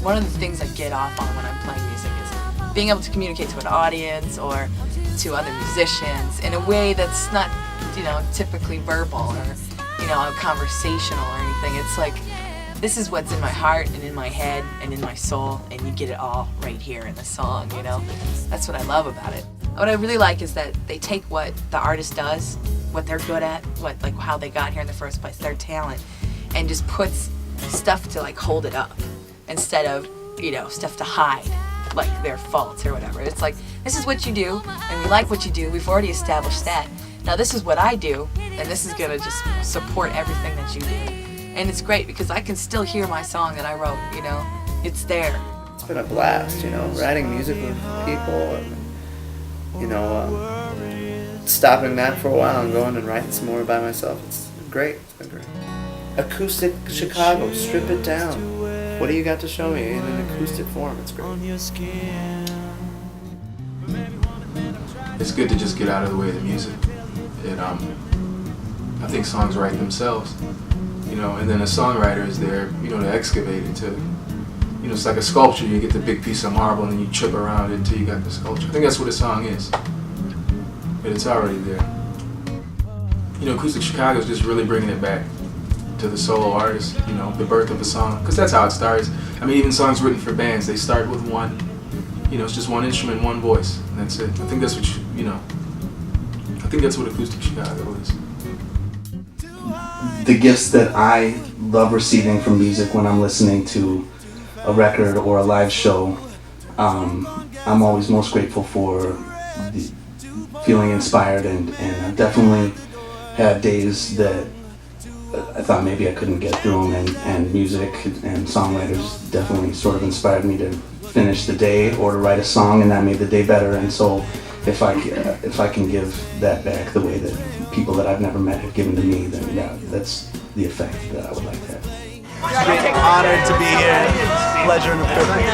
one of the things I get off on when I'm playing music is being able to communicate to an audience or to other musicians in a way that's not, typically verbal or, conversational or anything. It's like, this is what's in my heart and in my head and in my soul, and you get it all right here in the song, That's what I love about it. What I really like is that they take what the artist does, what they're good at, how they got here in the first place, their talent, and just puts stuff to hold it up instead of, stuff to hide, like their faults or whatever. It's like, this is what you do, and we like what you do. We've already established that. Now this is what I do, and this is gonna just support everything that you do. And it's great because I can still hear my song that I wrote, it's there. It's been a blast, writing music with people, and, stopping that for a while and going and writing some more by myself. It's great, it's been great. Acoustic Chicago, strip it down. What do you got to show me in an acoustic form? It's great. It's good to just get out of the way of the music. I think songs write themselves, and then a songwriter is there, to excavate it, it's like a sculpture. You get the big piece of marble and then you chip around it until you got the sculpture. I think that's what a song is, but it's already there. Acoustic Chicago is just really bringing it back to the solo artist, the birth of a song, because that's how it starts. I mean, even songs written for bands, they start with one, it's just one instrument, one voice, and that's it. I think that's what I think that's what Acoustic Chicago is. The gifts that I love receiving from music when I'm listening to a record or a live show, I'm always most grateful for feeling inspired, and I've definitely had days that I thought maybe I couldn't get through them, and music and songwriters definitely sort of inspired me to finish the day or to write a song, and that made the day better. And so if I can give that back the way that people that I've never met have given to me, then yeah, that's the effect that I would like to have. Honored to be here. Pleasure and a privilege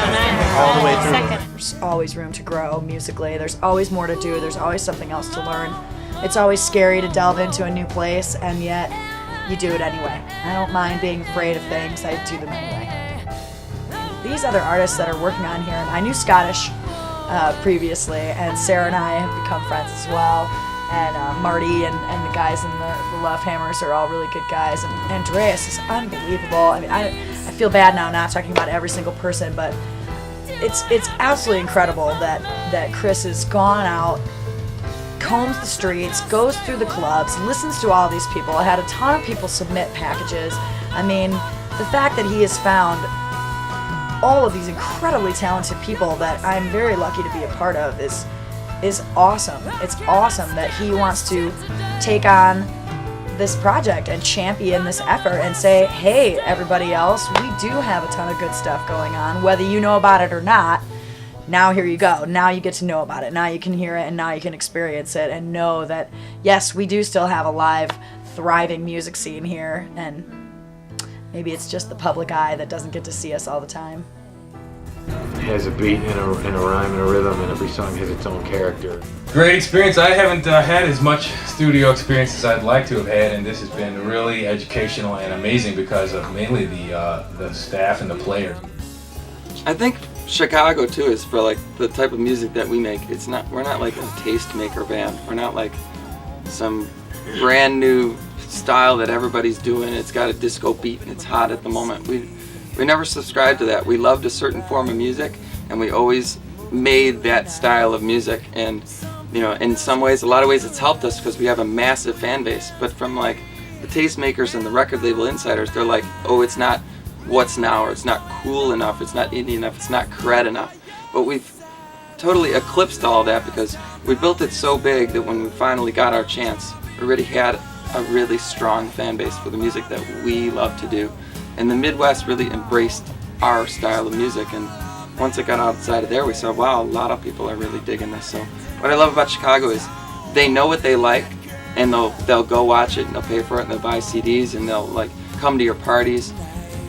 all the way through. There's always room to grow musically. There's always more to do. There's always something else to learn. It's always scary to delve into a new place, and yet you do it anyway. I don't mind being afraid of things. I do them anyway. These other artists that are working on here, and I knew Scottish previously, and Sarah and I have become friends as well. And Marty and the guys in the Love Hammers are all really good guys. And Andreas is unbelievable. I mean, I feel bad now not talking about every single person, but it's absolutely incredible that Chris has gone out, combs the streets, goes through the clubs, listens to all these people. I had a ton of people submit packages. I mean, the fact that he has found all of these incredibly talented people that I'm very lucky to be a part of is awesome. It's awesome that he wants to take on this project and champion this effort and say, hey, everybody else, we do have a ton of good stuff going on, whether you know about it or not. Now here you go. Now you get to know about it. Now you can hear it, and now you can experience it and know that, yes, we do still have a live, thriving music scene here, and maybe it's just the public eye that doesn't get to see us all the time. It has a beat and a rhyme and a rhythm, and every song has its own character. Great experience. I haven't had as much studio experience as I'd like to have had, and this has been really educational and amazing because of mainly the staff and the players. I think Chicago too is for like the type of music that we make. We're not like a tastemaker band. We're not like some brand new style that everybody's doing. It's got a disco beat and it's hot at the moment. We never subscribed to that. We loved a certain form of music, and we always made that style of music. And in some ways, a lot of ways, it's helped us because we have a massive fan base. But from like the tastemakers and the record label insiders, they're like, oh, it's not what's now, or it's not cool enough, it's not indie enough, it's not cred enough. But we've totally eclipsed all that because we built it so big that when we finally got our chance, we already had a really strong fan base for the music that we love to do. And the Midwest really embraced our style of music, and once it got outside of there, we saw, wow, a lot of people are really digging this. So what I love about Chicago is they know what they like, and they'll go watch it, and they'll pay for it, and they'll buy CDs, and they'll like come to your parties.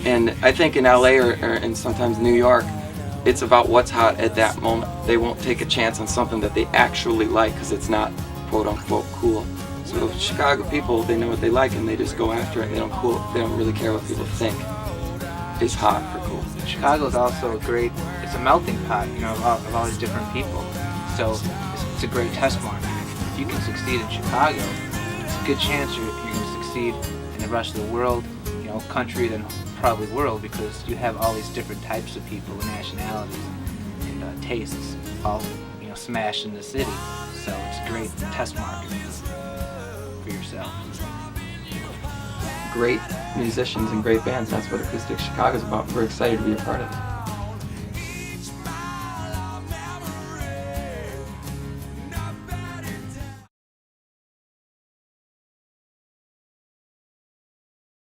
And I think in LA or and sometimes New York, it's about what's hot at that moment. They won't take a chance on something that they actually like because it's not quote unquote cool. So Chicago people, they know what they like and they just go after it. They don't really care what people think is hot or cool. cool. Chicago is also it's a melting pot, you know, of all these different people. So it's a great test market. If you can succeed in Chicago, it's a good chance you're going to succeed in the rest of the world, you know, country, then probably world, because you have all these different types of people and nationalities and tastes all, you know, smashed in the city. So it's a great test market for yourself. Great musicians and great bands. That's what Acoustic Chicago's about. We're excited to be a part of it.